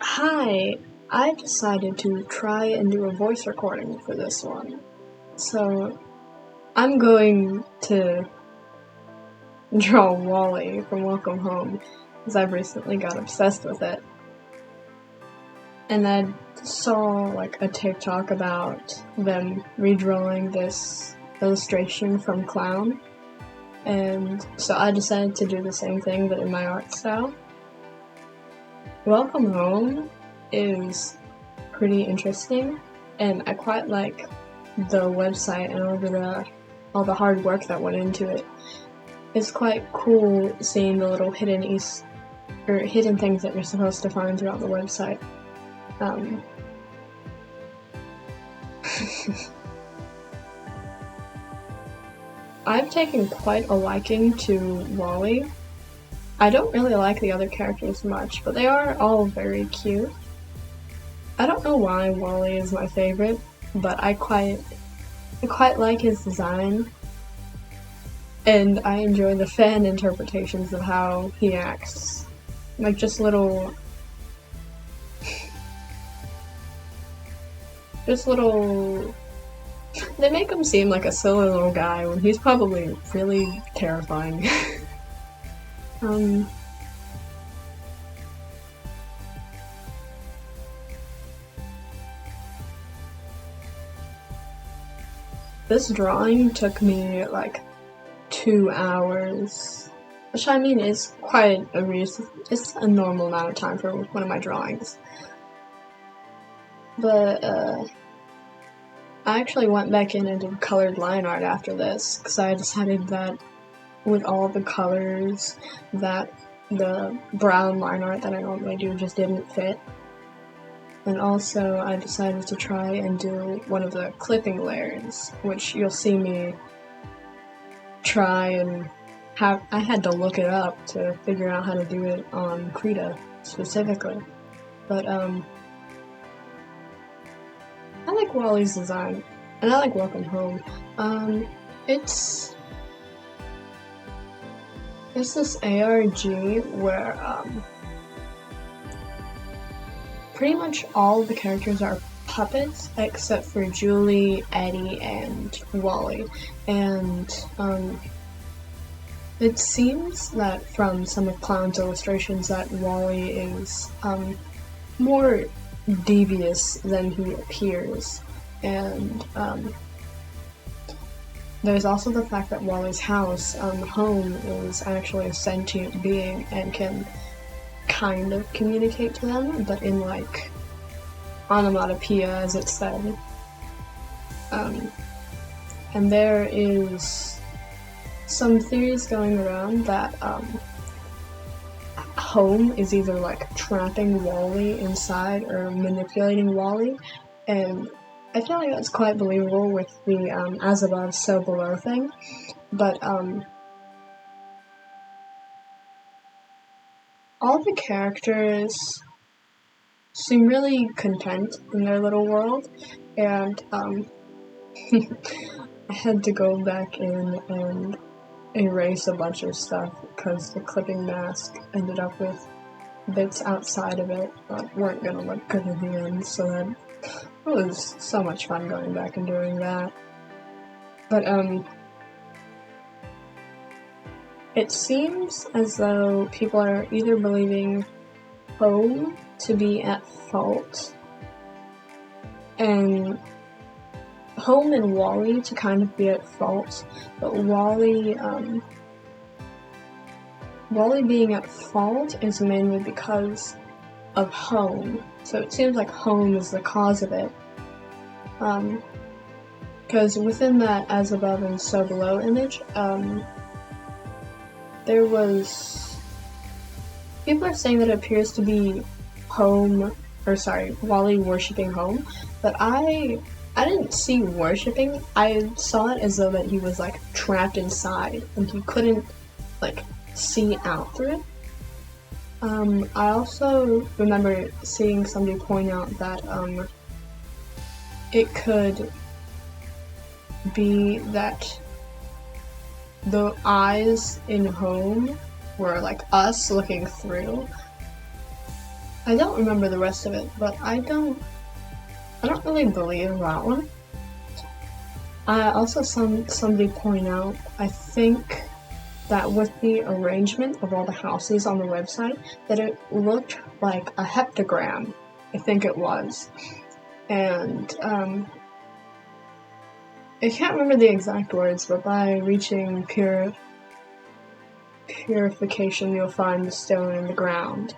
Hi, I decided to try and do a voice recording for this one. So, I'm going to draw Wally from Welcome Home, because I've recently got obsessed with it. And I saw a TikTok about them redrawing this illustration from Clown, and so I decided to do the same thing but in my art style. Welcome Home is pretty interesting, and I quite like the website and all the hard work that went into it. It's quite cool seeing the little hidden things that you're supposed to find throughout the website. I've taken quite a liking to Wally. I don't really like the other characters much, but they are all very cute. I don't know why Wally is my favorite, but I quite like his design, and I enjoy the fan interpretations of how he acts. Just little... They make him seem like a silly little guy when he's probably really terrifying. This drawing took me 2 hours, which I mean is quite it's a normal amount of time for one of my drawings. But I actually went back in and did colored line art after this, because I decided that with all the colors that the brown line art that I normally do just didn't fit. And also I decided to try and do one of the clipping layers, which you'll see me try and I had to look it up to figure out how to do it on Krita specifically. But I like Wally's design, and I like Welcome Home. It's this ARG where pretty much all the characters are puppets except for Julie, Eddie, and Wally. And it seems that from some of Clown's illustrations that Wally is more devious than he appears. And there's also the fact that Wally's house, home, is actually a sentient being and can kind of communicate to them, but in onomatopoeia, as it's said. And there is some theories going around that home is either trapping Wally inside or manipulating Wally, and I feel like that's quite believable with the as above, so below thing, but all the characters seem really content in their little world, and I had to go back in and erase a bunch of stuff because the clipping mask ended up with bits outside of it that weren't gonna look good in the end, so that it was so much fun going back and doing that. But it seems as though people are either believing Home to be at fault, and Home and Wally to kind of be at fault, but Wally being at fault is mainly because of Home. So it seems like Home is the cause of it. Because within that as above and so below image, there was... people are saying that it appears to be Wally worshipping Home, but I didn't see worshipping. I saw it as though that he was trapped inside and he couldn't see out through it. I also remember seeing somebody point out that it could be that the eyes in Home were us looking through, I don't remember the rest of it, but I don't really believe that one. Also, somebody point out, I think that with the arrangement of all the houses on the website, that it looked like a heptagram, I think it was. And, I can't remember the exact words, but by reaching purification, you'll find the stone in the ground.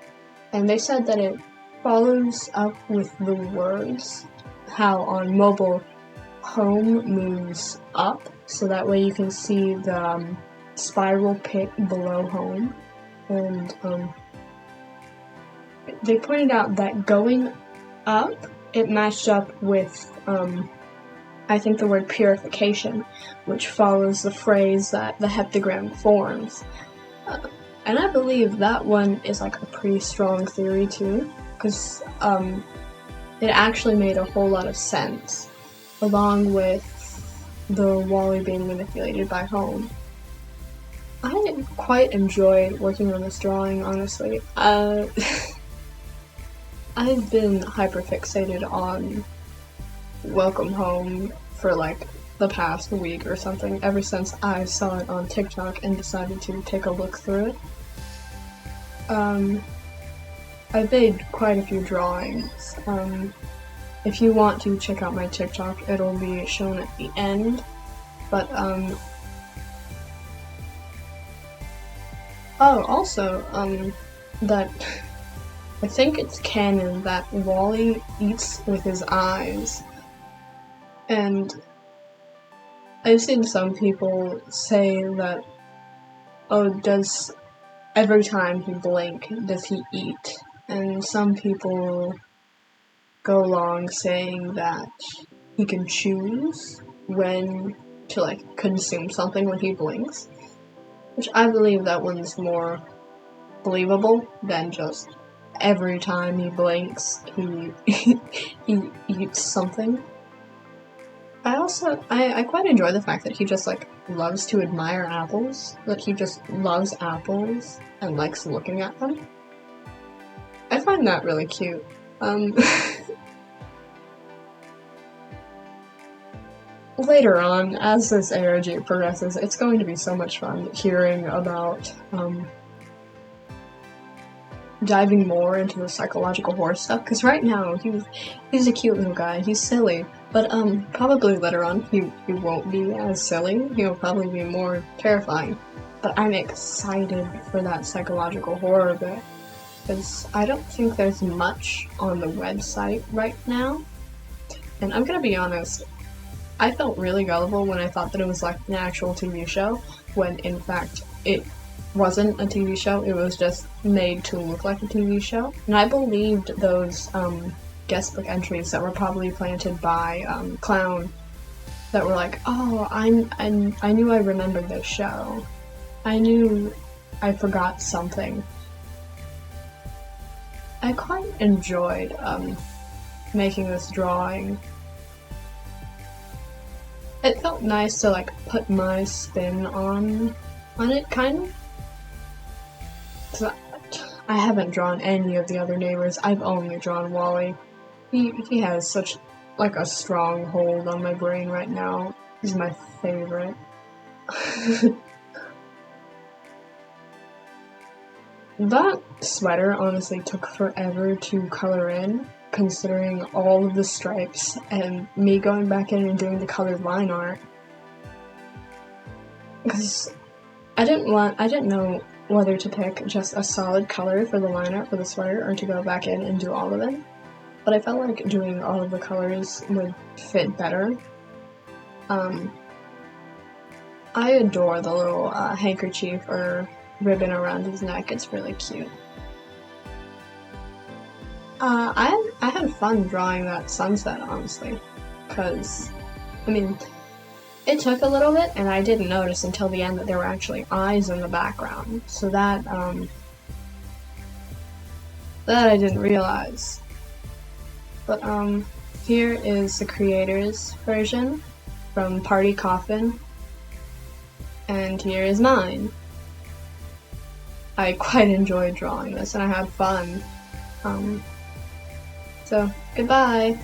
And they said that it follows up with the words, how on mobile, home moves up, so that way you can see the spiral pit below home. And they pointed out that going up, it matched up with I think the word purification, which follows the phrase that the heptagram forms. And I believe that one is like a pretty strong theory too, because it actually made a whole lot of sense, along with the Wally being manipulated by home. I quite enjoyed working on this drawing, honestly. I've been hyperfixated on Welcome Home for like the past week or something, ever since I saw it on TikTok and decided to take a look through it. I've made quite a few drawings. If you want to check out my TikTok, it'll be shown at the end. But, also, that I think it's canon that Wally eats with his eyes. And I've seen some people say that, oh, does every time he blink, does he eat? And some people go along saying that he can choose when to, like, consume something when he blinks. Which I believe that one's more believable than just every time he blinks, he eats something. I quite enjoy the fact that he just, like, loves to admire apples. That he just loves apples and likes looking at them. I find that really cute. Later on, as this ARG progresses, it's going to be so much fun hearing about, diving more into the psychological horror stuff, because right now, he's a cute little guy, he's silly, but, probably later on, he won't be as silly, he'll probably be more terrifying. But I'm excited for that psychological horror bit, because I don't think there's much on the website right now, and I'm gonna be honest, I felt really gullible when I thought that it was like an actual TV show, when in fact it wasn't a TV show, it was just made to look like a TV show. And I believed those guest book entries that were probably planted by Clown, that were like, oh, I knew I remembered this show. I knew I forgot something. I quite enjoyed making this drawing. It felt nice to, like, put my spin on it, kind of. 'Cause I haven't drawn any of the other neighbors, I've only drawn Wally. He has such, like, a strong hold on my brain right now. He's my favorite. That sweater honestly took forever to color in, considering all of the stripes and me going back in and doing the colored line art. Because I didn't know whether to pick just a solid color for the line art for the sweater or to go back in and do all of it. But I felt like doing all of the colors would fit better. I adore the little handkerchief or ribbon around his neck, it's really cute. I had fun drawing that sunset, honestly, because, I mean, it took a little bit, and I didn't notice until the end that there were actually eyes in the background, so that I didn't realize. But, here is the creator's version from Party Coffin, and here is mine. I quite enjoyed drawing this, and I had fun. So, goodbye!